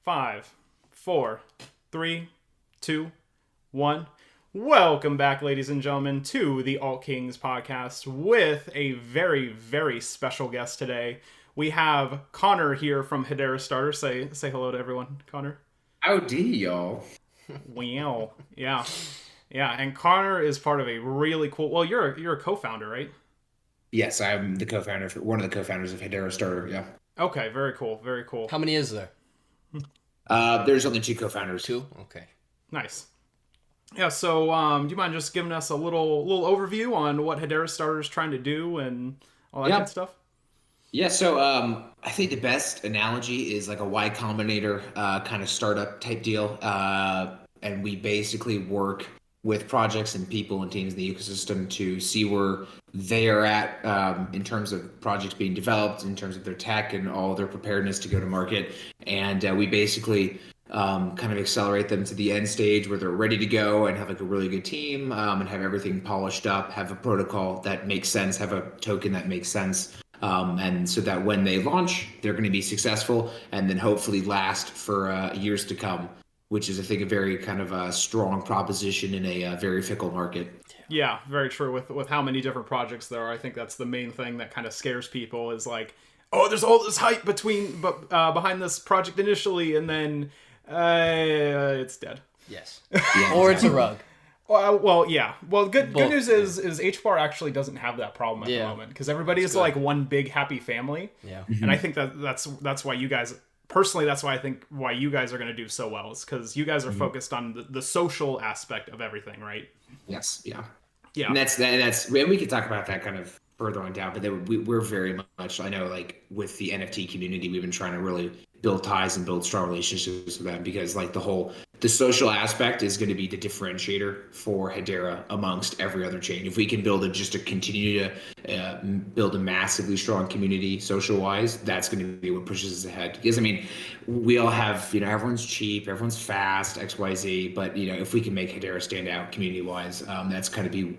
5, 4, 3, 2, 1. Welcome back, ladies and gentlemen, to the Alt Kings podcast with a very, very special guest today. We have Conor here from Hedera Starter. Say hello to everyone, Conor. Howdy, y'all. Wow. Yeah. Yeah, and Conor is part of a really cool... Well, you're a co-founder, right? Yes, I'm the co-founder, one of the co-founders of Hedera Starter, yeah. Okay, very cool, very cool. How many is there? There's only two co-founders. Two? Okay. Nice. Yeah, so do you mind just giving us a little overview on what Hedera Starter is trying to do and all that good stuff? Yeah, so I think the best analogy is like a Y Combinator kind of startup type deal. And we basically work with projects and people and teams in the ecosystem to see where they are at in terms of projects being developed, in terms of their tech and all their preparedness to go to market. And we basically kind of accelerate them to the end stage where they're ready to go and have like a really good team and have everything polished up, have a protocol that makes sense, have a token that makes sense. And so that when they launch, they're going to be successful and then hopefully last for years to come, which is, I think, a very kind of a strong proposition in a very fickle market. Yeah, very true. With how many different projects there are, I think that's the main thing that kind of scares people is like, oh, there's all this hype behind this project initially, and then it's dead. Yes. Yeah, or it's a rug. Well, yeah. Well, good news is HBAR actually doesn't have that problem at the moment because everybody is like one big happy family. Yeah. And I think that's why you guys... Personally, that's why I think why you guys are going to do so well is because you guys are focused on the social aspect of everything, right? Yes, yeah. Yeah. And that's and we could talk about that kind of further on down, but we're very much, I know, like with the NFT community, we've been trying to really build ties and build strong relationships with them because like the social aspect is going to be the differentiator for Hedera amongst every other chain. If we can continue to build a massively strong community social wise, that's going to be what pushes us ahead. Because I mean, we all have, everyone's cheap, everyone's fast, XYZ, but if we can make Hedera stand out community wise, that's kind of be,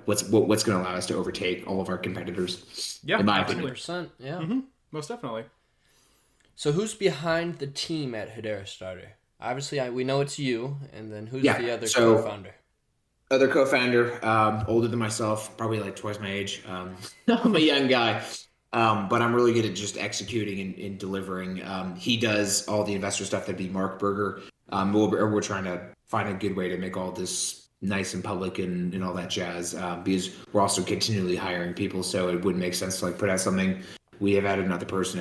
what's going to allow us to overtake all of our competitors. Yeah, in my 100%. Yeah. Mm-hmm. Most definitely. So who's behind the team at Hedera Starter? Obviously, we know it's you, and then who's the other co-founder? Other co-founder, older than myself, probably like twice my age. I'm a young guy, but I'm really good at just executing and delivering. He does all the investor stuff. That'd be Mark Berger. We're trying to find a good way to make all this nice and public and all that jazz because we're also continually hiring people, so it wouldn't make sense to like put out something. We have added another person.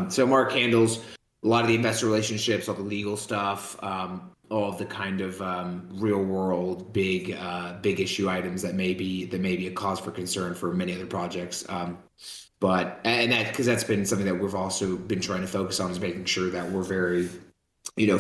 So Mark handles a lot of the investor relationships, all the legal stuff, all of the kind of real world big issue items that may be a cause for concern for many other projects. Because that's been something that we've also been trying to focus on is making sure that we're very,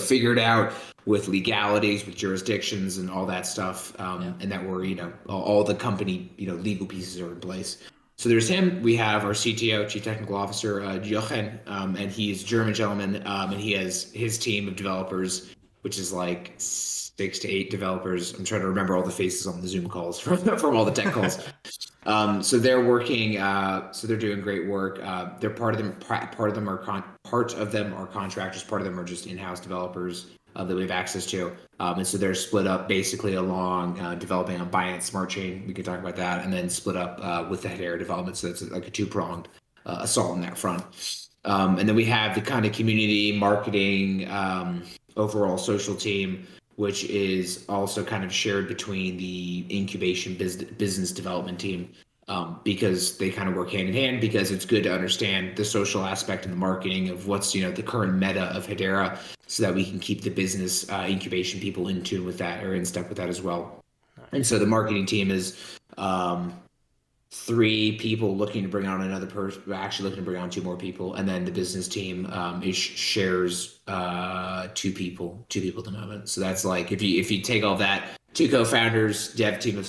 figured out with legalities, with jurisdictions and all that stuff, and that we're, all the company, legal pieces are in place. So there's him. We have our CTO, Chief Technical Officer, Jochen, and he's a German gentleman, and he has his team of developers, which is like 6 to 8 developers. I'm trying to remember all the faces on the Zoom calls from all the tech calls. So they're working. So they're doing great work. They're part of them are contractors. Part of them are just in-house developers that we have access to. And so they're split up basically along developing on Binance Smart Chain. We could talk about that, and then split up with the Hedera development. So it's like a two-pronged assault on that front. And then we have the kind of community marketing, overall social team, which is also kind of shared between the incubation business development team. Because they kind of work hand in hand, because it's good to understand the social aspect and the marketing of what's, the current meta of Hedera, so that we can keep the business incubation people in tune with that or in step with that as well. And so the marketing team is 3 people looking to bring on another person, actually looking to bring on 2 more people. And then the business team shares 2 people at the moment. So that's like, if you take all that, 2 co-founders, dev team of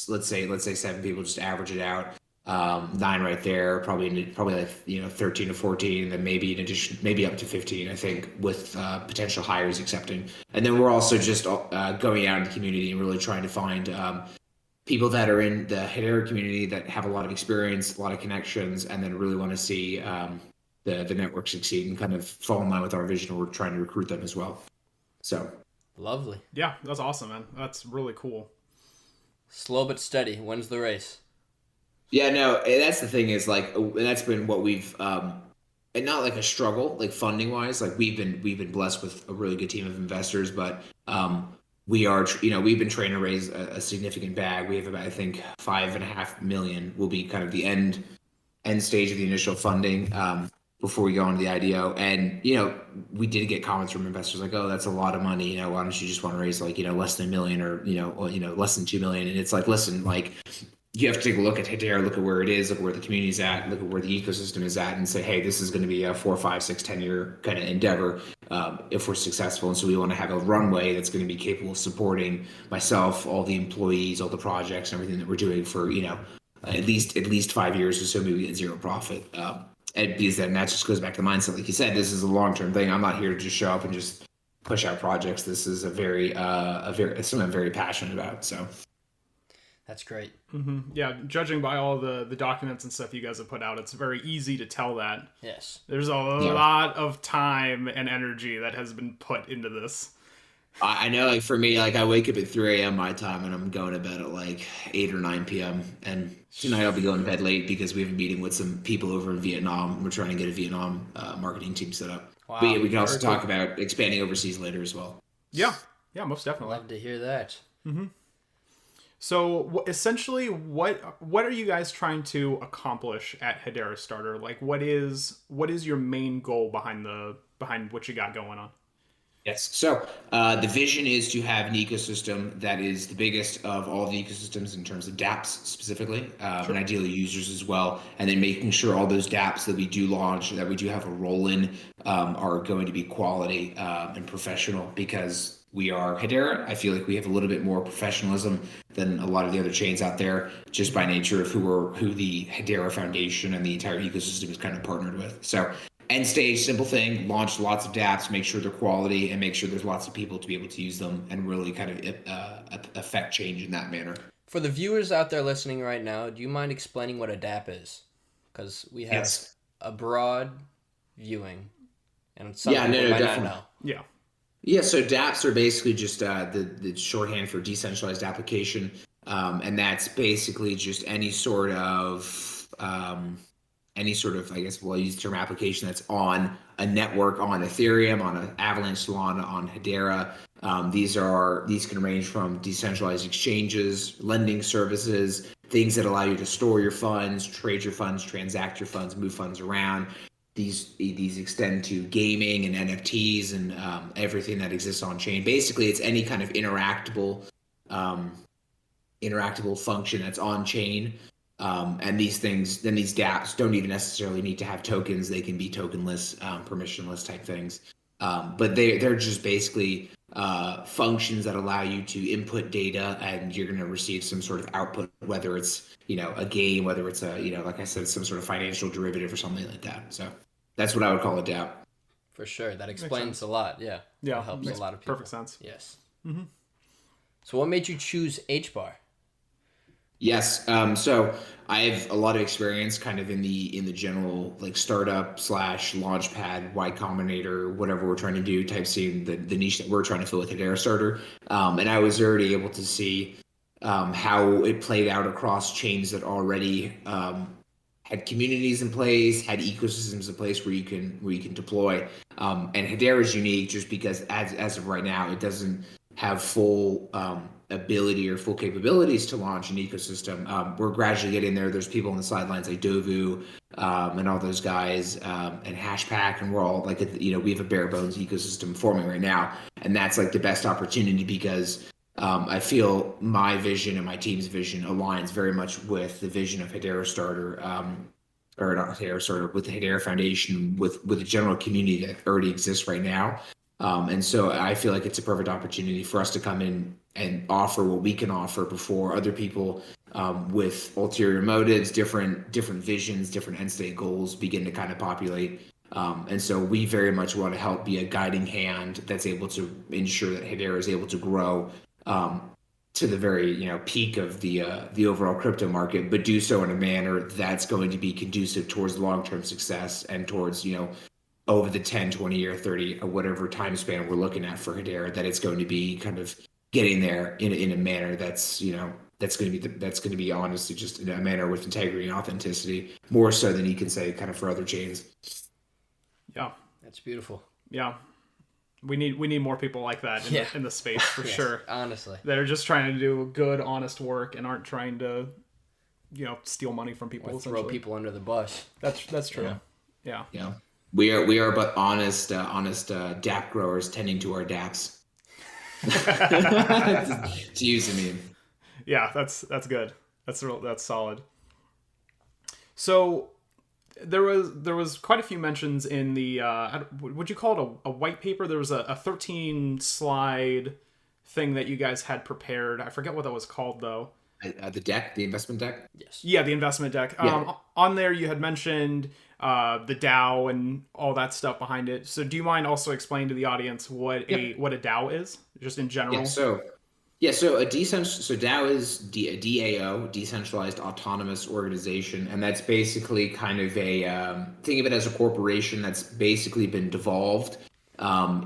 let's say 7 people, just average it out. 9 right there, probably like 13 to 14, and then maybe in addition, maybe up to 15, I think, with potential hires accepting. And then we're also just going out in the community and really trying to find people that are in the Hedera community that have a lot of experience, a lot of connections, and then really want to see the network succeed and kind of fall in line with our vision. We're trying to recruit them as well. So lovely. Yeah, that's awesome, man. That's really cool. Slow but steady. When's the race? Yeah, no, that's the thing is like, that's been what we've, and not like a struggle, like funding wise, like we've been blessed with a really good team of investors, but we are, we've been trying to raise a significant bag. We have about, I think, 5.5 million will be kind of the end stage of the initial funding before we go into the IDO. And we did get comments from investors like, "Oh, that's a lot of money. Why don't you just want to raise like less than $1 million or less than $2 million?" And it's like, listen, like, you have to take a look at Hedera, look at where it is, look at where the community's at, look at where the ecosystem is at, and say, hey, this is going to be a 4, 5, 6, 10-year kind of endeavor if we're successful. And so we want to have a runway that's going to be capable of supporting myself, all the employees, all the projects, and everything that we're doing for at least 5 years, assuming we get zero profit. And because then that just goes back to the mindset, like you said, this is a long-term thing. I'm not here to just show up and just push out projects. This is it's something I'm very passionate about. So. That's great. Mm-hmm. Yeah, judging by all the documents and stuff you guys have put out, it's very easy to tell that. Yes. There's a lot of time and energy that has been put into this. I know, like, for me, like, I wake up at 3 a.m. my time, and I'm going to bed at, like, 8 or 9 p.m. And tonight I'll be going to bed late because we have a meeting with some people over in Vietnam. We're trying to get a Vietnam marketing team set up. Wow. But yeah, we can also talk about expanding overseas later as well. Yeah, most definitely. Love to hear that. Mm-hmm. So essentially, what are you guys trying to accomplish at Hedera Starter? Like, what is your main goal behind what you got going on? Yes. So the vision is to have an ecosystem that is the biggest of all the ecosystems in terms of dApps specifically, and ideally users as well. And then making sure all those dApps that we do launch, that we do have a role in, are going to be quality and professional, because we are Hedera. I feel like we have a little bit more professionalism than a lot of the other chains out there, just by nature of who the Hedera Foundation and the entire ecosystem is kind of partnered with. So end stage, simple thing, launch lots of dApps, make sure they're quality, and make sure there's lots of people to be able to use them and really kind of affect change in that manner. For the viewers out there listening right now, do you mind explaining what a dApp is? Because we have a broad viewing, and some people might definitely not know. Yeah, so dApps are basically just the shorthand for decentralized application, and that's basically just any sort of, I guess we'll use the term application that's on a network, on Ethereum, on an Avalanche, Solana, on Hedera. These can range from decentralized exchanges, lending services, things that allow you to store your funds, trade your funds, transact your funds, move funds around. These extend to gaming and NFTs and everything that exists on chain. Basically, it's any kind of interactable function that's on chain. And these dApps don't even necessarily need to have tokens. They can be tokenless, permissionless type things. But they're just basically functions that allow you to input data, and you're going to receive some sort of output, whether it's a game, whether it's like I said, some sort of financial derivative or something like that. So that's what I would call a dApp. For sure, that explains a lot. Yeah, it helps a lot of people. Perfect sense. Yes. Mm-hmm. So, what made you choose HBAR? Yes. So I have a lot of experience kind of in the general like startup / launchpad, Y Combinator, whatever we're trying to do type scene, the niche that we're trying to fill with Hedera Starter. And I was already able to see how it played out across chains that already had communities in place, had ecosystems in place where you can deploy. And Hedera is unique just because as of right now, it doesn't have full ability or full capabilities to launch an ecosystem. We're gradually getting there. There's people on the sidelines like Dovu and all those guys and Hashpack, and we're all like, we have a bare bones ecosystem forming right now, and that's like the best opportunity because I feel my vision and my team's vision aligns very much with the vision of Hedera Starter, or not Hedera Starter, with the Hedera Foundation, with the general community that already exists right now. And so I feel like it's a perfect opportunity for us to come in and offer what we can offer before other people with ulterior motives, different visions, different end state goals begin to kind of populate. And so we very much want to help be a guiding hand that's able to ensure that Hedera is able to grow to the very, peak of the overall crypto market, but do so in a manner that's going to be conducive towards long-term success and towards, over the 10, 20 year, 30 or whatever time span we're looking at for Hedera, that it's going to be kind of getting there in a manner that's, that's going to be honestly just in a manner with integrity and authenticity, more so than you can say kind of for other chains. Yeah. That's beautiful. Yeah. We need more people like that in the space for yes, sure. Honestly. That are just trying to do good, honest work and aren't trying to, steal money from people. Or throw people under the bus. That's true. Yeah. Yeah. We are but honest dApp growers tending to our dApps. To use a meme. Yeah, that's good. That's solid. So there was quite a few mentions in the would you call it a white paper? There was a 13 slide thing that you guys had prepared. I forget what that was called though. The investment deck. Yes. Yeah, the investment deck. Yeah. On there you had mentioned the DAO and all that stuff behind it. So do you mind also explaining to the audience what a DAO is, just in general? So a DAO is a DAO, decentralized autonomous organization, and that's basically kind of a think of it as a corporation that's basically been devolved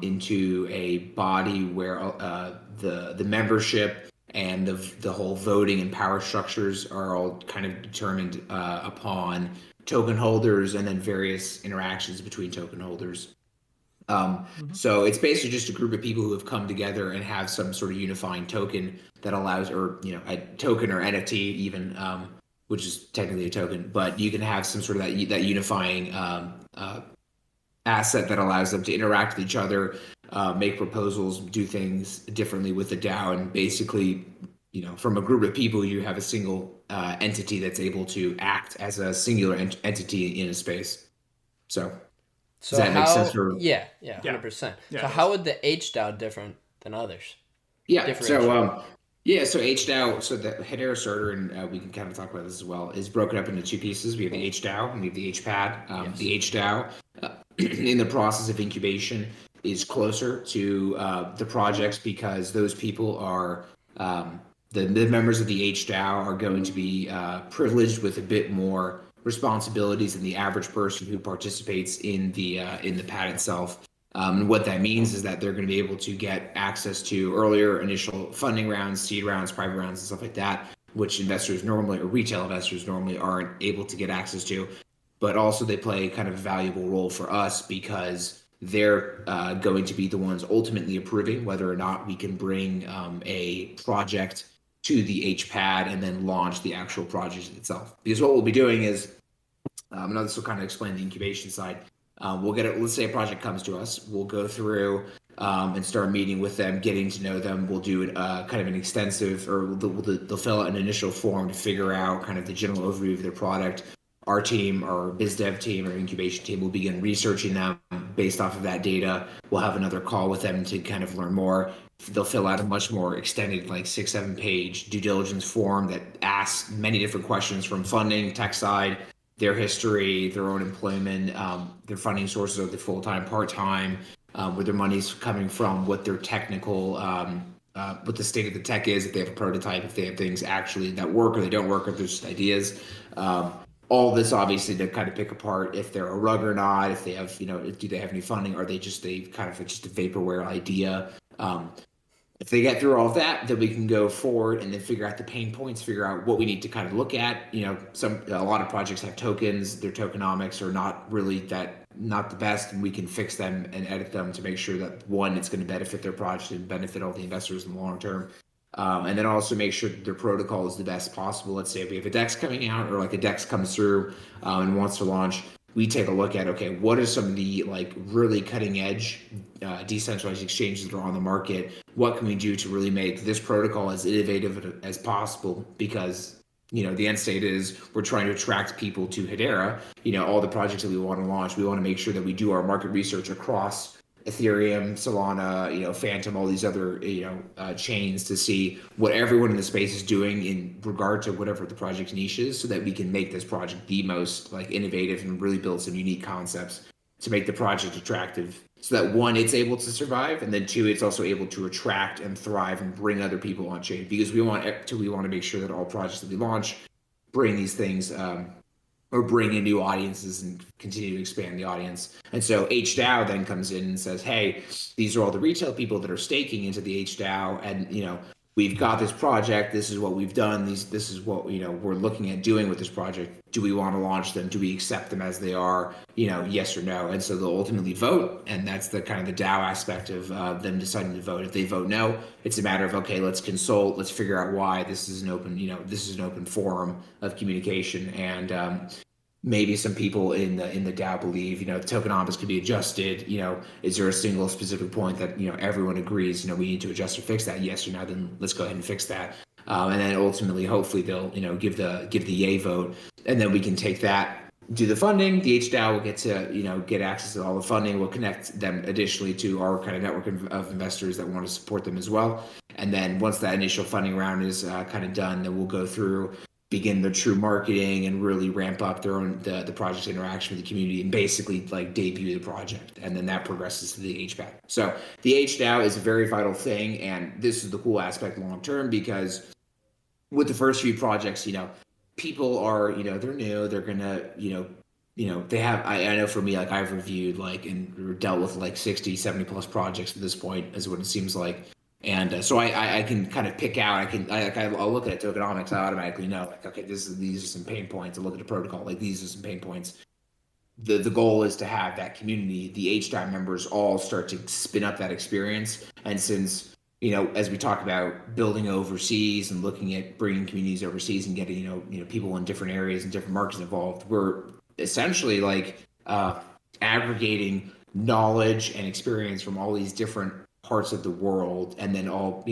into a body where the membership and the whole voting and power structures are all kind of determined upon token holders and then various interactions between token holders. So it's basically just a group of people who have come together and have some sort of unifying token that allows, or a token or NFT even, which is technically a token, but you can have some sort of that unifying asset that allows them to interact with each other, make proposals, do things differently with the DAO, and basically, from a group of people, you have a single entity that's able to act as a singular entity in a space. So does that make sense? Yeah, 100%. Yeah, so how would the HDAO different than others? Yeah, so HDAO, so the Hedera Starter, and we can kind of talk about this as well, is broken up into two pieces. We have the HDAO and we have the HPAD. The HDAO, in the process of incubation, is closer to the projects because those people are the members of the HDAO are going to be privileged with a bit more responsibilities than the average person who participates in the pad itself. And what that means is that they're going to be able to get access to earlier initial funding rounds, seed rounds, private rounds, and stuff like that, which investors normally, or retail investors normally, aren't able to get access to. But also they play kind of a valuable role for us because they're going to be the ones ultimately approving whether or not we can bring a project to the HPAD and then launch the actual project itself. Because what we'll be doing is, now this will kind of explain the incubation side. We'll get it. Let's say a project comes to us. We'll go through and start meeting with them, getting to know them. We'll do kind of an extensive, or they'll fill out an initial form to figure out kind of the general overview of their product. Our team, our biz dev team, or incubation team will begin researching them based off of that data. We'll have another call with them to kind of learn more. They'll fill out a much more extended, like 6-7 page due diligence form that asks many different questions from funding, tech side, their history, their own employment, their funding sources, are they full-time, part-time, where their money's coming from, what their technical, what the state of the tech is, if they have a prototype, if they have things actually that work or they don't work, or they're just ideas. All this obviously to kind of pick apart if they're a rug or not, if they have, do they have any funding, or are they just a kind of just a vaporware idea. If they get through all of that, then we can go forward and then figure out the pain points, figure out what we need to kind of look at. A lot of projects have tokens, their tokenomics are not the best, and we can fix them and edit them to make sure that, one, it's going to benefit their project and benefit all the investors in the long term. And then also make sure that their protocol is the best possible. Let's say if we have a DEX coming out, or like a DEX comes through and wants to launch, we take a look at, okay, what are some of the really cutting edge decentralized exchanges that are on the market? What can we do to really make this protocol as innovative as possible? Because, the end state is we're trying to attract people to Hedera. All the projects that we want to launch, we want to make sure that we do our market research across Ethereum, Solana, Phantom, all these other, chains to see what everyone in the space is doing in regard to whatever the project niche is, so that we can make this project the most innovative and really build some unique concepts to make the project attractive so that one, it's able to survive, and then two, it's also able to attract and thrive and bring other people on chain, because we want to make sure that all projects that we launch bring these things or bring in new audiences and continue to expand the audience. And so HDAO then comes in and says, hey, these are all the retail people that are staking into the HDAO, and we've got this project. This is what we've done. This is what we're looking at doing with this project. Do we want to launch them? Do we accept them as they are? Yes or no. And so they'll ultimately vote, and that's the kind of the DAO aspect of them deciding to vote. If they vote no, it's a matter of, okay, let's consult. Let's figure out why. This is an open forum of communication, and maybe some people in the DAO believe, tokenomics could be adjusted. Is there a single specific point that everyone agrees we need to adjust or fix that? Yes or no? Then let's go ahead and fix that. And then ultimately, hopefully, they'll give the yay vote, and then we can take that, do the funding. The HDAO will get to get access to all the funding. We'll connect them additionally to our kind of network of investors that want to support them as well. And then once that initial funding round is kind of done, then we'll go through, begin the true marketing, and really ramp up the project's interaction with the community, and basically like debut the project. And then that progresses to the HPAD. So the HDAO is a very vital thing, and this is the cool aspect long term, because with the first few projects, people are, they're new, they're gonna, they have, I know for me, like I've reviewed and dealt with 60, 70 plus projects at this point, is what it seems like. And so I can kind of pick out, I'll look at tokenomics, I automatically know, okay, these are some pain points. I look at the protocol, these are some pain points. The goal is to have that community, the HDAO members, all start to spin up that experience. And since, as we talk about building overseas and looking at bringing communities overseas and getting, people in different areas and different markets involved, we're essentially aggregating knowledge and experience from all these different parts of the world, and then all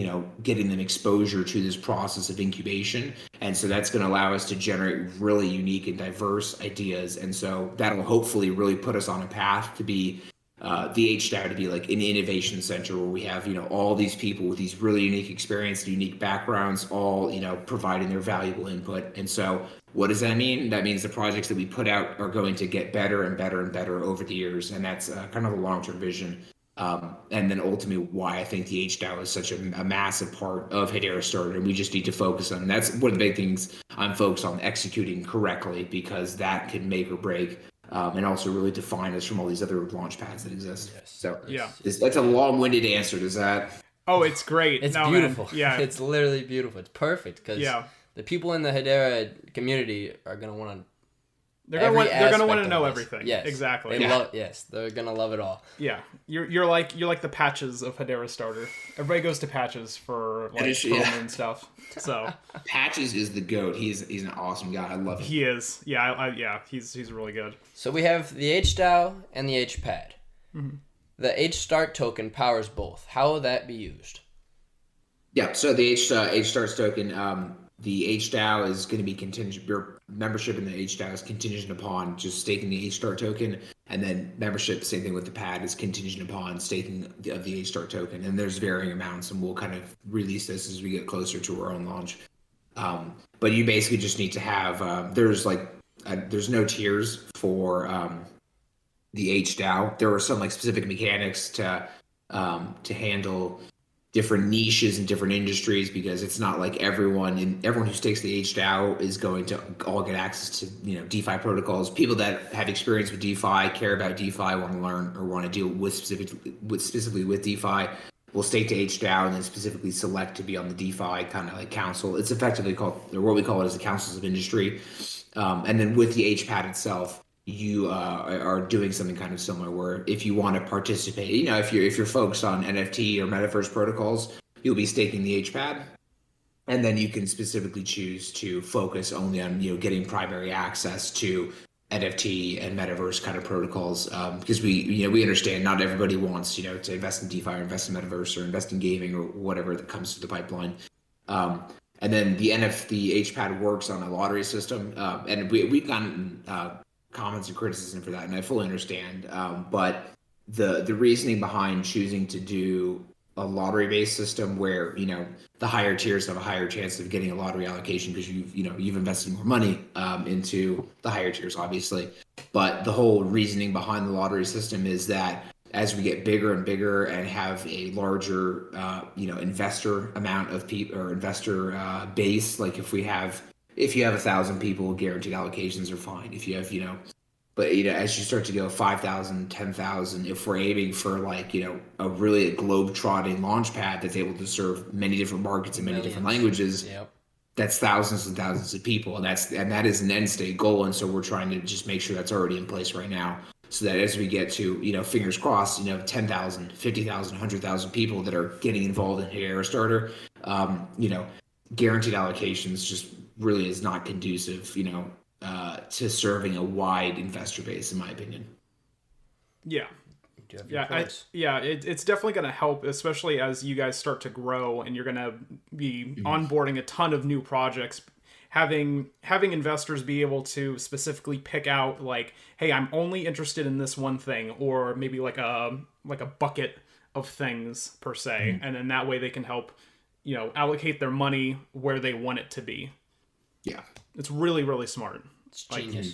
getting them exposure to this process of incubation. And so that's going to allow us to generate really unique and diverse ideas, and so that'll hopefully really put us on a path to be the HDAO to be like an innovation center, where we have all these people with these really unique experiences, unique backgrounds, all providing their valuable input. And so what does that mean? That means the projects that we put out are going to get better and better and better over the years, and that's kind of a long-term vision. And then ultimately why I think the HDAO is such a massive part of Hedera Starter, and we just need to focus on. And that's one of the big things I'm focused on, executing correctly, because that can make or break, and also really define us from all these other launch pads that exist. Yes. So yeah, that's a long-winded answer. Does that? Oh, it's great. It's beautiful. Man. Yeah, it's literally beautiful. It's perfect, because the people in the Hedera community are gonna want to. They're gonna want to know everything. Yes, exactly. They're gonna love it all. Yeah, you're like the patches of Hedera Starter. Everybody goes to patches for and stuff. So patches is the GOAT. He's an awesome guy. I love him. He is. Yeah, he's really good. So we have the HDAO and the HPAD. Mm-hmm. The HSTART token powers both. How will that be used? Yeah. So the HSTART token. The HDAO is going to be contingent. Your membership in the HDAO is contingent upon just staking the HSTART token, and then membership, same thing with the pad, is contingent upon staking of the HSTART token. And there's varying amounts, and we'll kind of release this as we get closer to our own launch. But you basically just need to have. There's no tiers for the HDAO. There are some specific mechanics to handle different niches in different industries, because it's not like everyone who stakes the HDAO is going to all get access to DeFi protocols. People that have experience with DeFi, care about DeFi, want to learn or want to deal with specifically with DeFi, will stake to HDAO and then specifically select to be on the DeFi kind of council. It's effectively called, or what we call it, is the councils of industry. And then with the HPAD itself, you are doing something kind of similar, where if you want to participate, if you're focused on NFT or metaverse protocols, you'll be staking the HPAD, and then you can specifically choose to focus only on getting primary access to NFT and metaverse kind of protocols, because we understand not everybody wants to invest in DeFi or invest in metaverse or invest in gaming or whatever that comes to the pipeline. And then the HPAD works on a lottery system, and we've gotten comments and criticism for that, and I fully understand. But the reasoning behind choosing to do a lottery-based system, where the higher tiers have a higher chance of getting a lottery allocation, because you've invested more money into the higher tiers, obviously. But the whole reasoning behind the lottery system is that as we get bigger and bigger and have a larger, investor amount of people or investor base, like if you have 1,000 people, guaranteed allocations are fine. If you have, but as you start to go 5,000, 10,000, if we're aiming for like, a really globe-trotting launch pad that's able to serve many different markets and many different languages, that's thousands and thousands of people, and that is an end state goal. And so we're trying to just make sure that's already in place right now, so that as we get to, fingers crossed, 10,000, 50,000, 100,000 people that are getting involved in Hedera Starter, guaranteed allocations just really is not conducive, to serving a wide investor base, in my opinion. Yeah. It's definitely going to help, especially as you guys start to grow and you're going to be onboarding a ton of new projects. Having investors be able to specifically pick out like, hey, I'm only interested in this one thing, or maybe like a bucket of things per se, and then that way they can help, allocate their money where they want it to be. Yeah, it's really, really smart. It's genius.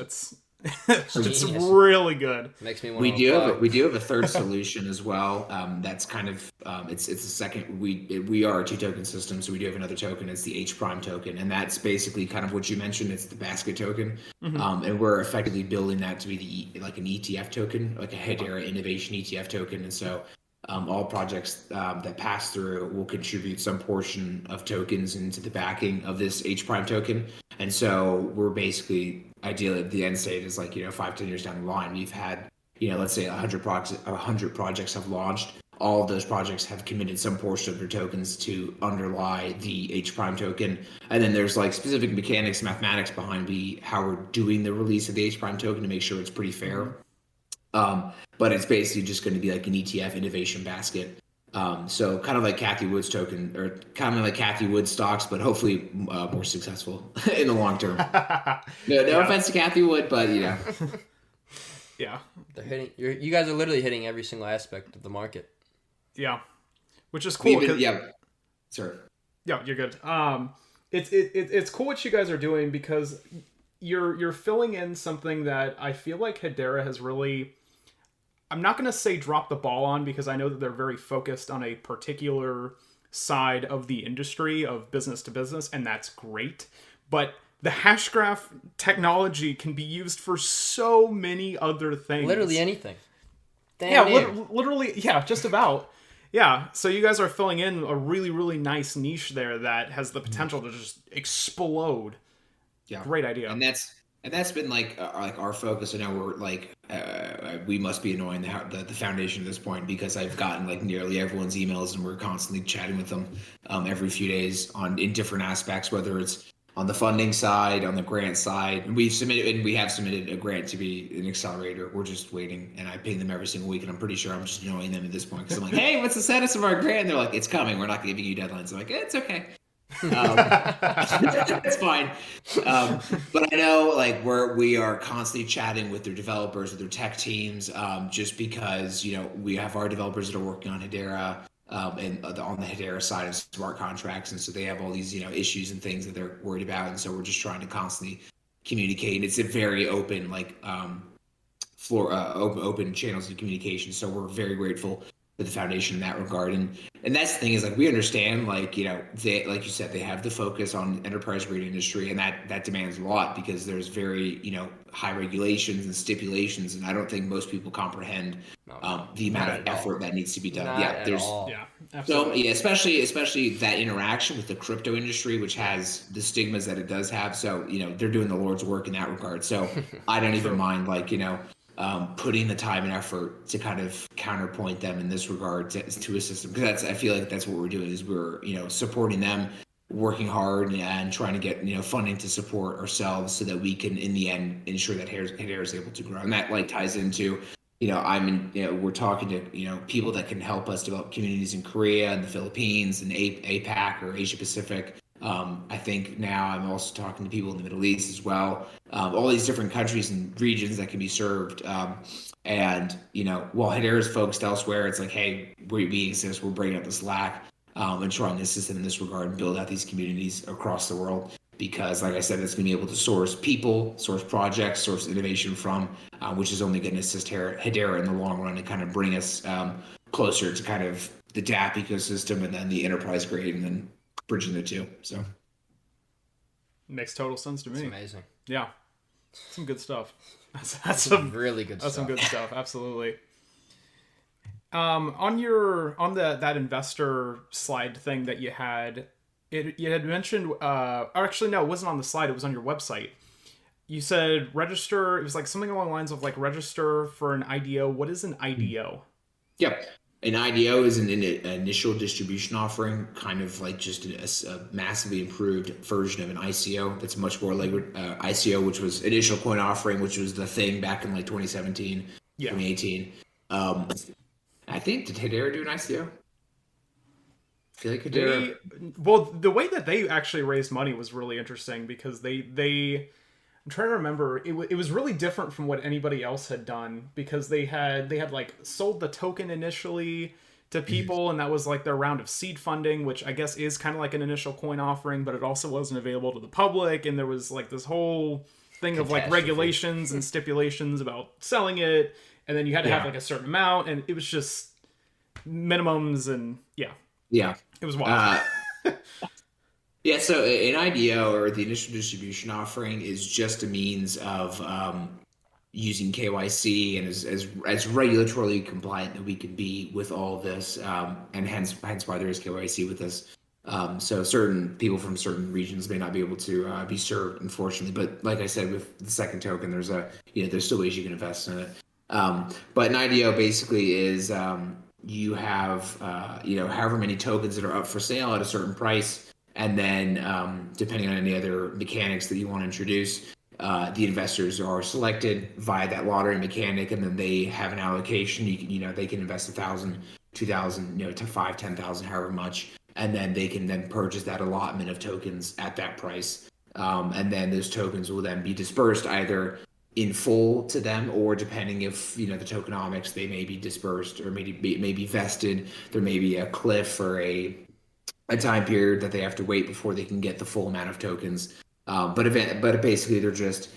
It's really good. Makes me want we do have a third solution as well. That's kind of it's the second. We are a 2-token system, so we do have another token. It's the HPRIME token, and that's basically kind of what you mentioned. It's the basket token, and we're effectively building that to be like an ETF token, like a Hedera Innovation ETF token. And so all projects that pass through will contribute some portion of tokens into the backing of this HPRIME token. And so we're basically, ideally, the end state is like, 5-10 years down the line, we've had, let's say 100 projects have launched. All of those projects have committed some portion of their tokens to underlie the HPRIME token. And then there's like specific mechanics, mathematics behind how we're doing the release of the HPRIME token to make sure it's pretty fair. But it's basically just going to be like an ETF innovation basket. So kind of like Cathie Wood's token, or kind of like Cathie Wood stocks, but hopefully more successful in the long term. No offense to Cathie Wood, but Yeah. They're hitting. You guys are literally hitting every single aspect of the market. Yeah, which is cool. Sorry. Yeah, you're good. It's cool what you guys are doing, because you're filling in something that I feel like Hedera has really, I'm not going to say drop the ball on, because I know that they're very focused on a particular side of the industry of business to business, and that's great. But the Hashgraph technology can be used for so many other things. Literally anything. Literally, just about. Yeah, so you guys are filling in a really, really nice niche there that has the potential to just explode. Yeah, great idea. And that's been like our focus. I know we're like we must be annoying the foundation at this point, because I've gotten like nearly everyone's emails, and we're constantly chatting with them every few days in different aspects, whether it's on the funding side, on the grant side. And we have submitted a grant to be an accelerator. We're just waiting, and I ping them every single week, and I'm pretty sure I'm just annoying them at this point, because I'm like, hey, what's the status of our grant? And they're like, it's coming. We're not giving you deadlines. I'm like, it's okay. It's fine. But I know like we are constantly chatting with their developers, with their tech teams, just because, we have our developers that are working on Hedera, and on the Hedera side of smart contracts. And so they have all these, issues and things that they're worried about. And so we're just trying to constantly communicate. And it's a very open, open channels of communication. So we're very grateful for the foundation in that regard. And that's the thing, is like, we understand, they, like you said, they have the focus on enterprise grade industry, and that demands a lot, because there's very, high regulations and stipulations. And I don't think most people comprehend the amount of effort that needs to be done. Absolutely. So especially that interaction with the crypto industry, which has the stigmas that it does have. So, they're doing the Lord's work in that regard. So I don't even mind, putting the time and effort to kind of counterpoint them in this regard to a system, because I feel like that's what we're doing, is we're supporting them, working hard and trying to get funding to support ourselves, so that we can in the end ensure that Hedera is able to grow. And that ties into we're talking to people that can help us develop communities in Korea and the Philippines and APAC or Asia Pacific. I think now I'm also talking to people in the Middle East as well. All these different countries and regions that can be served. And while Hedera is focused elsewhere, it's like, hey, we exist. We're bringing up the slack and trying to assist them in this regard and build out these communities across the world. because, like I said, it's going to be able to source people, source projects, source innovation from, which is only going to assist Hedera in the long run and kind of bring us closer to kind of the dApp ecosystem and then the enterprise grade and then bridging the two. So makes total sense to me. It's amazing. Yeah, some good stuff. That's some really good stuff. That's some good stuff. Absolutely. On that investor slide thing that you had, you had mentioned, or actually no, it wasn't on the slide. It was on your website. You said register. It was like something along the lines of like register for an IDO. What is an IDO? Yep. An IDO is an initial distribution offering, kind of like just a massively improved version of an ICO. That's much more like ICO, which was initial coin offering, which was the thing back in like 2017, 2018. I think, did Hedera do an ICO? I feel like Hedera. Well, the way that they actually raised money was really interesting because they I'm trying to remember. It was really different from what anybody else had done because they had like sold the token initially to people, and that was like their round of seed funding, which I guess is kind of like an initial coin offering, but it also wasn't available to the public, and there was like this whole thing of like regulations and stipulations about selling it, and then you had to have like a certain amount, and it was just minimums, and it was wild. Yeah, so an IDO or the initial distribution offering is just a means of using KYC and as regulatorily compliant that we can be with all of this, and hence why there is KYC with this. So certain people from certain regions may not be able to be served, unfortunately. But like I said, with the second token, there's still ways you can invest in it. But an IDO basically is you have however many tokens that are up for sale at a certain price. And then, depending on any other mechanics that you want to introduce, the investors are selected via that lottery mechanic, and then they have an allocation. They can invest 1,000, 2,000, to 5, 10,000, however much, and then they can then purchase that allotment of tokens at that price. And then those tokens will then be dispersed either in full to them, or depending if the tokenomics, they may be dispersed or maybe vested. There may be a cliff or a time period that they have to wait before they can get the full amount of tokens. But basically they're just,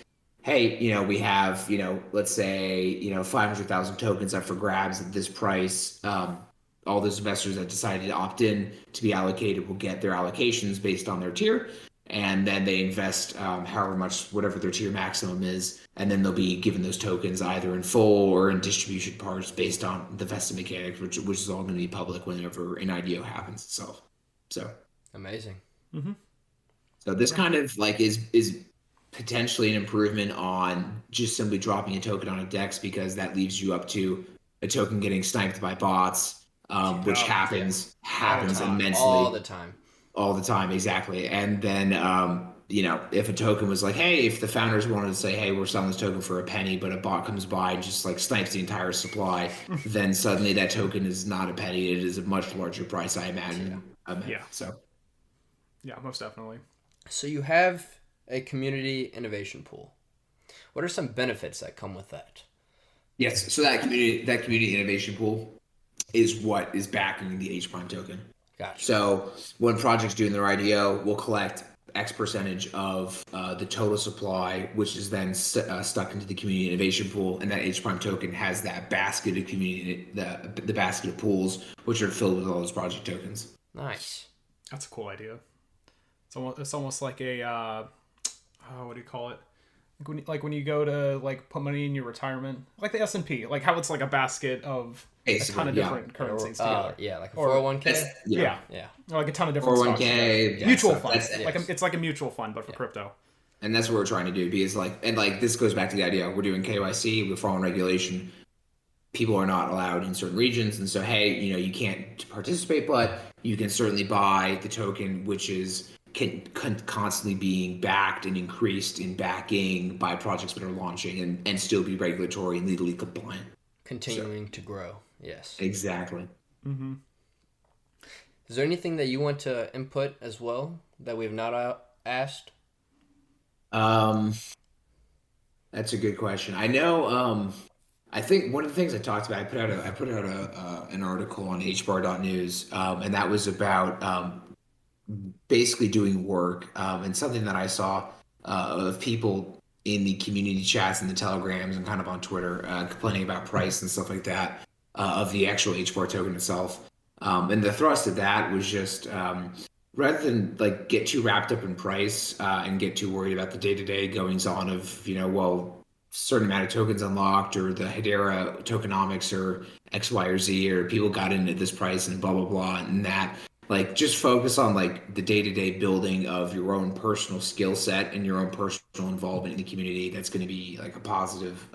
hey, we have, let's say, 500,000 tokens up for grabs at this price. All those investors that decided to opt in to be allocated will get their allocations based on their tier. And then they invest however much, whatever their tier maximum is. And then they'll be given those tokens either in full or in distribution parts based on the vested mechanics, which is all going to be public whenever an IDO happens itself. So amazing. Mm-hmm. So this kind of like is potentially an improvement on just simply dropping a token on a DEX, because that leaves you up to a token getting sniped by bots, which happens immensely all the time. Exactly. And then if a token was like, hey, if the founders wanted to say, hey, we're selling this token for a penny, but a bot comes by and just like snipes the entire supply, then suddenly that token is not a penny. It is a much larger price, I imagine. Yeah, most definitely. So you have a community innovation pool. What are some benefits that come with that? Yes, so that community innovation pool is what is backing the HPRIME token. Gotcha. So when projects doing their IDO, we'll collect X percentage of the total supply, which is then stuck into the community innovation pool, and that HPRIME token has that basket of the basket of pools, which are filled with all those project tokens. Nice. That's a cool idea. It's almost like a what do you call it? Like when you go to like put money in your retirement, like the S&P, like how it's like a basket of basically, a ton of different currencies together. Like a 401k. Yeah. Or like a ton of different 401k, stocks. Mutual fund. It's like a mutual fund, but for crypto. And that's what we're trying to do, because this goes back to the idea we're doing KYC, we're following regulation. People are not allowed in certain regions, and so hey, you can't participate, but you can certainly buy the token, which is constantly being backed and increased in backing by projects that are launching and still be regulatory and legally compliant. Continuing to grow. Yes. Exactly. Mm-hmm. Is there anything that you want to input as well that we've not asked? That's a good question. I know. I think one of the things I talked about, I put out an article on HBAR.news, and that was about basically doing work. And something that I saw of people in the community chats and the telegrams and kind of on Twitter complaining about price and stuff like that of the actual HBAR token itself. And the thrust of that was just rather than like get too wrapped up in price and get too worried about the day-to-day goings on of, well, certain amount of tokens unlocked or the Hedera tokenomics or X, Y, or Z, or people got in at this price and blah, blah, blah. And that, like, just focus on like the day-to-day building of your own personal skill set and your own personal involvement in the community. That's going to be like a positive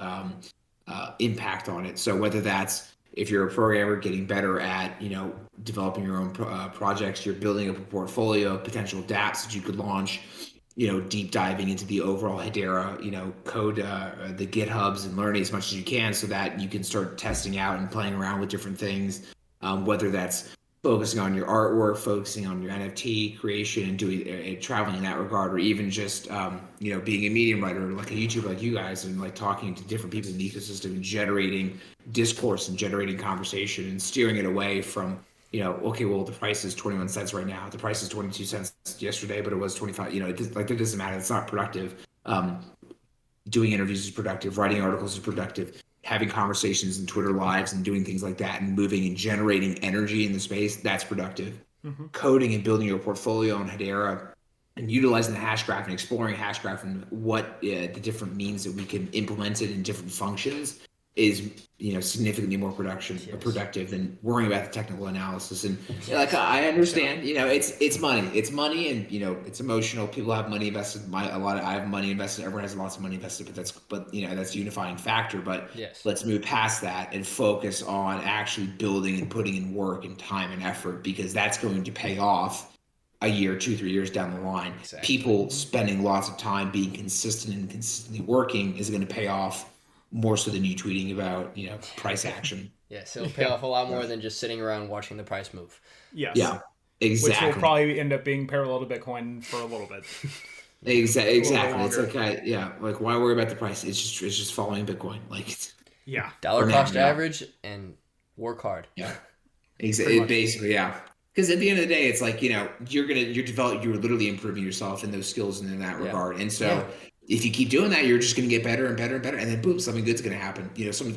impact on it. So whether that's, if you're a programmer getting better at, developing your own projects, you're building up a portfolio of potential dApps that you could launch, deep diving into the overall Hedera, code, the GitHubs and learning as much as you can so that you can start testing out and playing around with different things, whether that's focusing on your artwork, focusing on your NFT creation and doing traveling in that regard, or even just, being a medium writer, like a YouTuber like you guys, and like talking to different people in the ecosystem and generating discourse and generating conversation and steering it away from, okay, well, the price is 21 cents right now. The price is 22 cents yesterday, but it was 25. That doesn't matter. It's not productive. Doing interviews is productive. Writing articles is productive. Having conversations and Twitter lives and doing things like that and moving and generating energy in the space, that's productive. Mm-hmm. Coding and building your portfolio on Hedera and utilizing the hash graph and exploring hash graph and what the different means that we can implement it in different functions is significantly more productive than worrying about the technical analysis. And like I understand, it's money and it's emotional. People have money invested. I have money invested. Everyone has lots of money invested, but that's a unifying factor. But let's move past that and focus on actually building and putting in work and time and effort, because that's going to pay off a year, 2-3 years down the line. Exactly. People spending lots of time being consistent and consistently working is going to pay off more so than you tweeting about, price action. Yes, it'll pay off a lot more than just sitting around watching the price move. Yes. Yeah, exactly. Which will probably end up being parallel to Bitcoin for a little bit. Exactly. It's like why worry about the price? It's just following Bitcoin. Dollar cost average and work hard. Yeah, exactly. Basically, yeah. Because at the end of the day, it's like you're literally improving yourself in those skills and in that regard, and so. Yeah. If you keep doing that, you're just going to get better and better and better, and then boom, something good's going to happen.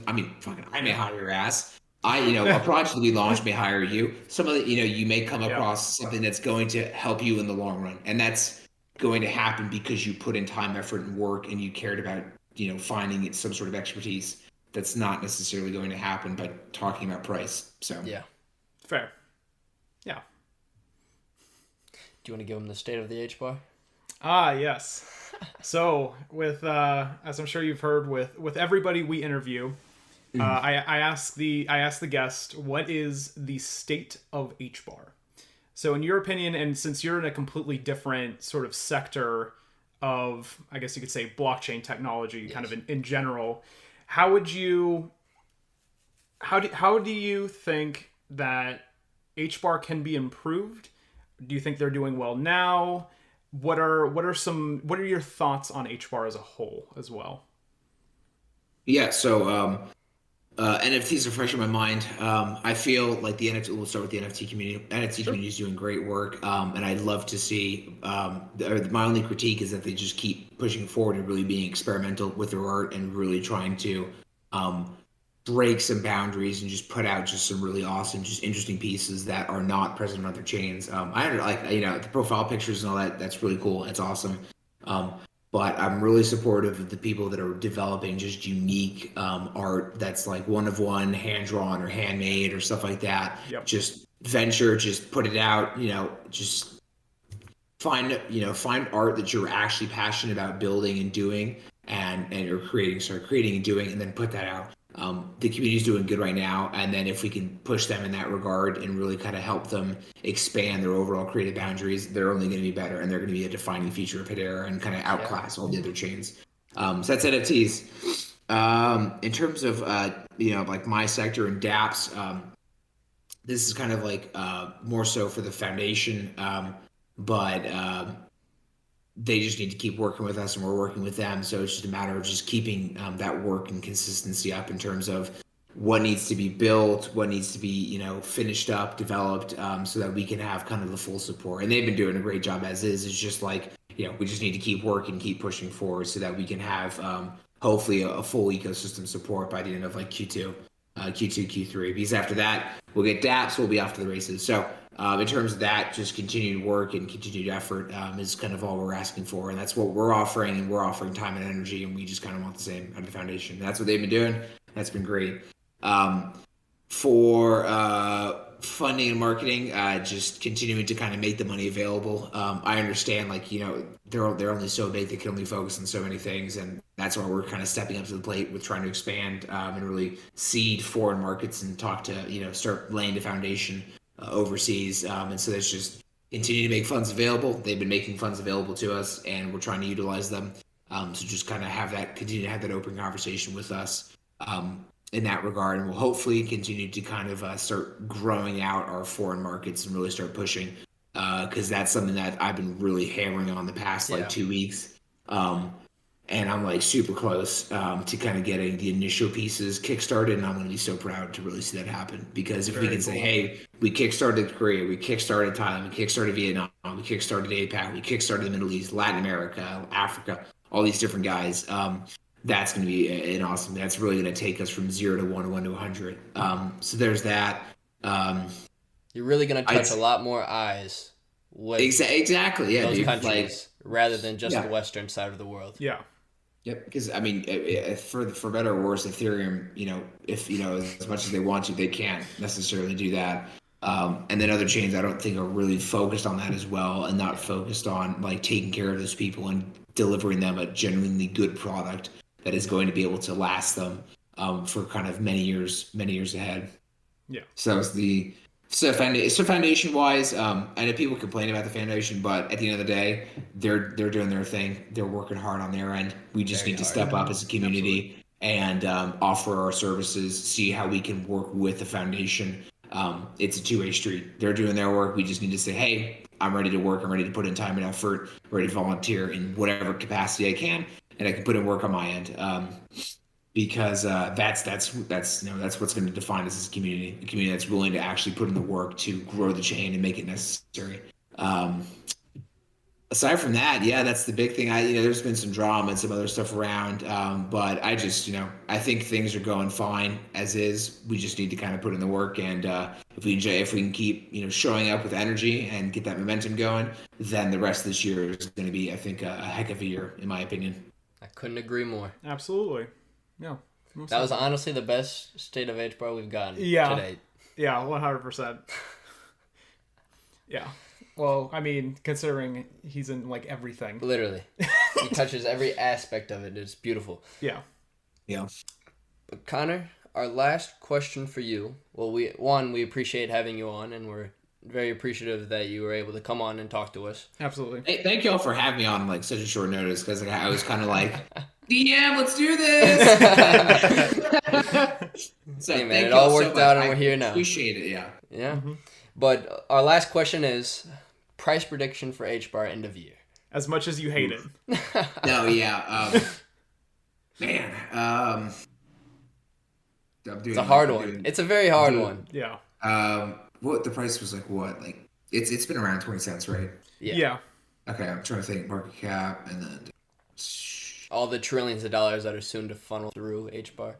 I may hire your ass. A project that we launch may hire you. Some of the, you may come across something that's going to help you in the long run, and that's going to happen because you put in time, effort, and work, and you cared about, finding some sort of expertise. That's not necessarily going to happen by talking about price. So yeah, fair. Yeah. Do you want to give them the state of the HBAR? Yes. So with as I'm sure you've heard with everybody we interview, I ask the guest, what is the state of HBAR? So in your opinion, and since you're in a completely different sort of sector of, I guess you could say, blockchain technology, kind of in general, how do you think that HBAR can be improved? Do you think they're doing well now? What are your thoughts on HBAR as a whole as well? Yeah, so NFTs are fresh in my mind. I feel like we'll start with the NFT community. NFT community is doing great work, and I'd love to see. My only critique is that they just keep pushing forward and really being experimental with their art and really trying to break some boundaries and just put out just some really awesome, just interesting pieces that are not present on other chains. The profile pictures and all that. That's really cool. It's awesome. But I'm really supportive of the people that are developing just unique art that's like one of one, hand drawn or handmade or stuff like that. Yep. Just venture, just put it out. Just find art that you're actually passionate about building and doing, and you're start creating and doing, and then put that out. The community is doing good right now, and then if we can push them in that regard and really kind of help them expand their overall creative boundaries, they're only going to be better, and they're going to be a defining feature of Hedera and kind of outclass all the other chains. So that's NFTs. In terms of like my sector and dApps, this is kind of like more so for the foundation, but they just need to keep working with us and we're working with them. So it's just a matter of just keeping that work and consistency up in terms of what needs to be built, what needs to be, finished up, developed, so that we can have kind of the full support. And they've been doing a great job as is. It's just like, we just need to keep working, keep pushing forward so that we can have hopefully a full ecosystem support by the end of like Q2, Q3. Because after that, we'll get dApps, we'll be off to the races. So in terms of that, just continued work and continued effort is kind of all we're asking for. And that's what we're offering. And we're offering time and energy. And we just kind of want the same out of the foundation. That's what they've been doing. That's been great. For funding and marketing, just continuing to kind of make the money available. I understand, like, they're only so big, they can only focus on so many things, and that's why we're kind of stepping up to the plate with trying to expand and really seed foreign markets and talk to, start laying the foundation overseas. And so that's just continue to make funds available. They've been making funds available to us, and we're trying to utilize them. So just kind of continue to have that open conversation with us. In that regard, and we'll hopefully continue to kind of start growing out our foreign markets and really start pushing, because that's something that I've been really hammering on the past 2 weeks, and I'm like super close to kind of getting the initial pieces kickstarted, and I'm going to be so proud to really see that happen, because if we can say, hey, we kickstarted Korea, we kickstarted Thailand, we kickstarted Vietnam, we kickstarted APAC, we kickstarted the Middle East, Latin America, Africa, all these different guys, that's going to be an awesome. That's really going to take us from 0 to 1 to 1 to 100. So there's that. You're really going to touch a lot more eyes with exactly. Yeah, those countries rather than just the Western side of the world. Yeah. Yep. Because I mean, for better or worse, Ethereum, if as much as they want to, they can't necessarily do that. And then other chains, I don't think are really focused on that as well, and not focused on like taking care of those people and delivering them a genuinely good product that is going to be able to last them for kind of many years ahead. Yeah. So foundation wise, I know people complain about the foundation, but at the end of the day, they're doing their thing. They're working hard on their end. We just need to step up as a community and offer our services, see how we can work with the foundation. It's a two-way street. They're doing their work. We just need to say, hey, I'm ready to work. I'm ready to put in time and effort, ready to volunteer in whatever capacity I can, and I can put in work on my end. Because that's what's going to define us as a community that's willing to actually put in the work to grow the chain and make it necessary. Aside from that, that's the big thing. There's been some drama and some other stuff around, but I just, I think things are going fine as is. We just need to kind of put in the work, and if we can keep, showing up with energy and get that momentum going, then the rest of this year is going to be, I think, a heck of a year, in my opinion. I couldn't agree more. Absolutely. Yeah. That was honestly the best state of HBAR we've gotten to date. Yeah, 100%. Yeah. Well, I mean, considering he's in like everything. Literally. He touches every aspect of it. It's beautiful. Yeah. Yeah. But Conor, our last question for you. Well, we appreciate having you on, and we're very appreciative that you were able to come on and talk to us. Absolutely. Hey, thank you all for having me on like such a short notice, because I was kind of like, DM, let's do this. So hey man, it all worked out, and we're here now. Appreciate it. Yeah. Yeah. Mm-hmm. But our last question is price prediction for HBAR end of year. As much as you hate it. No, yeah. Man. It's a hard one. It's a very hard one. Yeah. What the price was like it's been around 20 cents, right? Yeah. Okay, I'm trying to think market cap and then all the trillions of dollars that are soon to funnel through HBAR.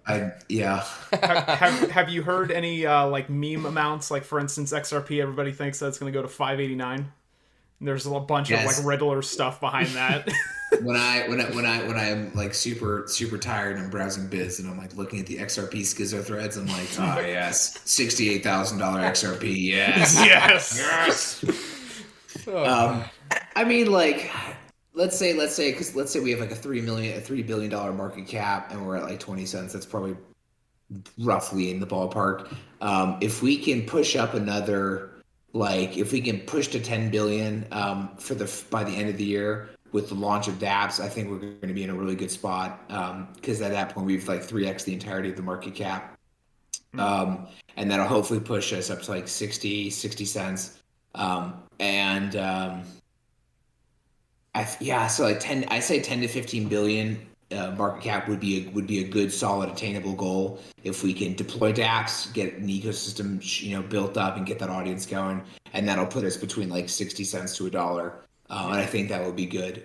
Have you heard any like meme amounts? Like, for instance, XRP, everybody thinks that it's going to go to 589. And there's a bunch of like Riddler stuff behind that. when I'm like super tired and I'm browsing biz and I'm like looking at the XRP schizo threads, I'm like, oh yes, $68,000 XRP, yes. I mean, like, let's say we have like a $3 billion market cap and we're at like 20 cents. That's probably roughly in the ballpark. If we can push up another, like, if we can push to 10 billion by the end of the year with the launch of dApps, I think we're going to be in a really good spot, because at that point we've like 3x the entirety of the market cap, and that'll hopefully push us up to like 60 cents, so like 10 to 15 billion market cap would be a good, solid, attainable goal if we can deploy dApps, get an ecosystem built up, and get that audience going, and that'll put us between like 60 cents to $1, and I think that would be good.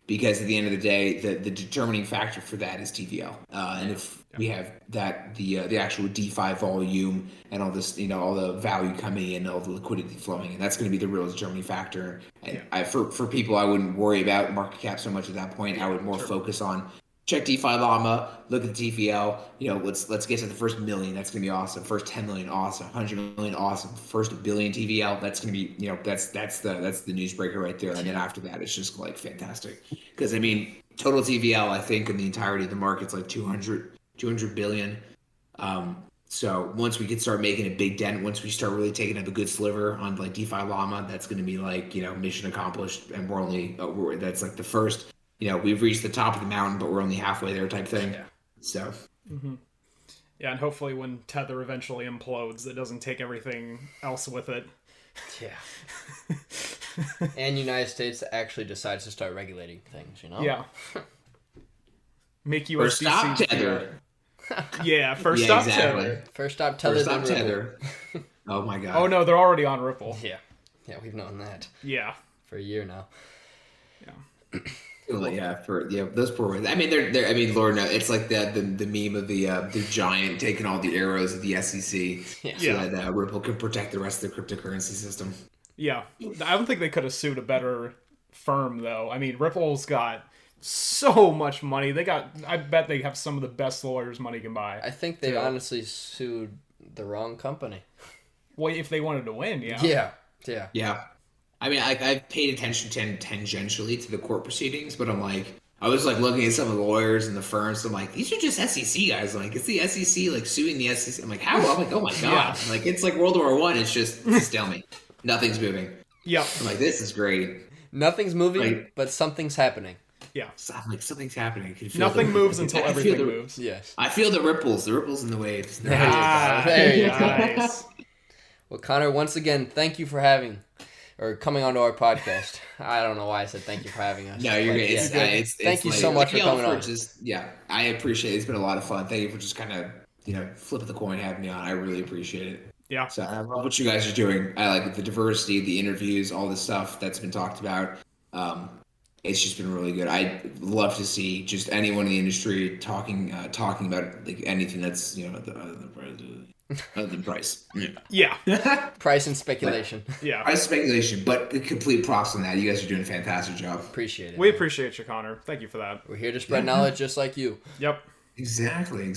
Because at the end of the day, the determining factor for that is TVL, and if we have that the actual DeFi volume and all this, all the value coming in, all the liquidity flowing, and that's going to be the real determining factor. And for people, I wouldn't worry about market cap so much at that point. I would more focus on check DeFi Llama, look at the TVL. Let's get to the first million. That's going to be awesome. First 10 million, awesome. 100 million, awesome. First billion TVL. That's going to be that's the newsbreaker right there. And then after that, it's just like fantastic. Because total TVL, I think in the entirety of the market's like 200 billion. So once we can start making a big dent, once we start really taking up a good sliver on like DeFi Llama, that's going to be like mission accomplished. And that's like the first. We've reached the top of the mountain, but we're only halfway there type thing. Yeah. So. Mm-hmm. Yeah, and hopefully when Tether eventually implodes, it doesn't take everything else with it. Yeah. And United States actually decides to start regulating things, Yeah. Make USDC. First stop Tether. Yeah, first stop exactly. Tether. First stop Tether. First stop Tether. Oh my God. Oh no, they're already on Ripple. Yeah. Yeah, we've known that. Yeah. For a year now. Yeah. Those poor ones. They're Lord knows, it's like the meme of the giant taking all the arrows of the SEC so that Ripple can protect the rest of the cryptocurrency system. Yeah, I don't think they could have sued a better firm though. Ripple's got so much money. I bet they have some of the best lawyers money can buy. I think they honestly sued the wrong company. Well, if they wanted to win, Yeah. I've paid attention tangentially to the court proceedings, but I was looking at some of the lawyers and the firms. So I'm like, these are just SEC guys. It's the SEC suing the SEC. I'm like, how? I'm like, oh my God. Yeah. It's like World War I. It's just stalemate. Nothing's moving. Yeah. I'm like, this is great. Nothing's moving, but something's happening. Yeah. So I'm like, something's happening. Nothing moves until everything moves. Yes. I feel the ripples in the waves. There you go. Nice. Well, Conor, once again, thank you for coming onto our podcast. I don't know why I said thank you for having us. No, you're good. Thank you so much for coming on. I appreciate it. It's been a lot of fun. Thank you for just kind of, flipping the coin, having me on. I really appreciate it. Yeah. So I love what you guys are doing. I like the diversity, the interviews, all the stuff that's been talked about. It's just been really good. I love to see just anyone in the industry talking about like anything that's other than price. Yeah. Price and speculation. Yeah. Price speculation, but complete props on that. You guys are doing a fantastic job. Appreciate it. We appreciate you, Conor. Thank you for that. We're here to spread knowledge just like you. Yep. Exactly.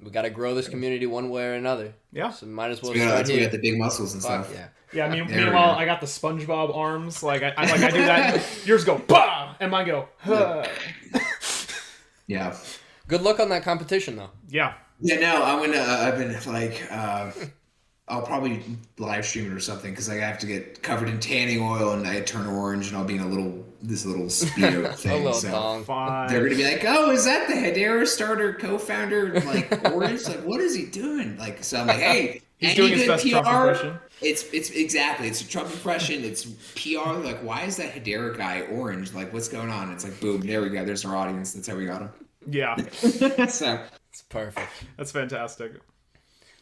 We got to grow this community one way or another. Yeah. So might as well start here. We got the big muscles and stuff. Yeah. Meanwhile, I got the SpongeBob arms. I do that. Yours go bah, and mine go. Huh. Yeah. Good luck on that competition, though. Yeah. Yeah. No, I'm gonna. I've been I'll probably live stream it or something because I have to get covered in tanning oil and I turn orange and I'll be in this little speedo thing. A little so thong. They're gonna be like, "Oh, is that the Hedera Starter co-founder? Orange? What is he doing?" So I'm like, "Hey, he's doing his best Trump impression." It's exactly. It's a Trump impression. It's PR. Why is that Hedera guy orange? What's going on? It's boom. There we go. There's our audience. That's how we got him. Yeah. So it's perfect. That's fantastic.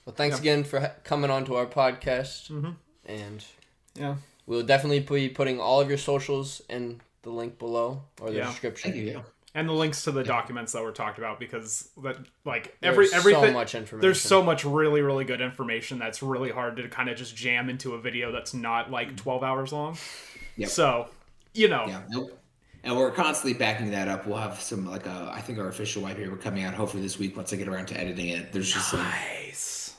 Well, thanks again for coming on to our podcast. Mm-hmm. And we'll definitely be putting all of your socials in the link below or the description. Thank you. And the links to the documents that were talked about because there's everything so much information. There's so much really, really good information that's really hard to kind of just jam into a video that's not 12 hours long. Yep. So, Yeah. Nope. And we're constantly backing that up. We'll have some I think our official white paper coming out hopefully this week once I get around to editing it. There's just some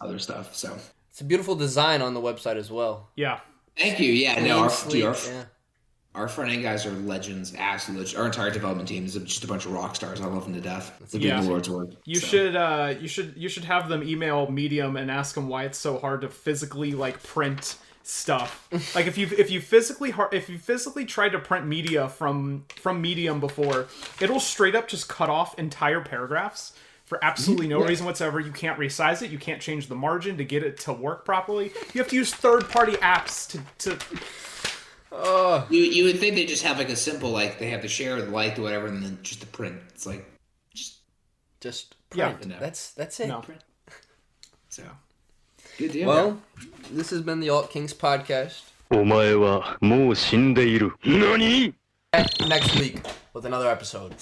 other stuff. So it's a beautiful design on the website as well. Yeah. Thank you. Yeah. No, sleek, our front end guys are legends, absolute legends. Our entire development team is just a bunch of rock stars. I love them to death. It's a big Lord's work. You should have them email Medium and ask them why it's so hard to physically print stuff. If you physically tried to print media from Medium before, it'll straight up just cut off entire paragraphs for absolutely no reason whatsoever. You can't resize it. You can't change the margin to get it to work properly. You have to use third-party apps to You would think they just have a simple they have the share, the light, or whatever, and then just the print. It's Just print. No. That's it. No. So good deal. Well, this has been the Alt Kings podcast. お前はもう死んでいる。何? Next week with another episode.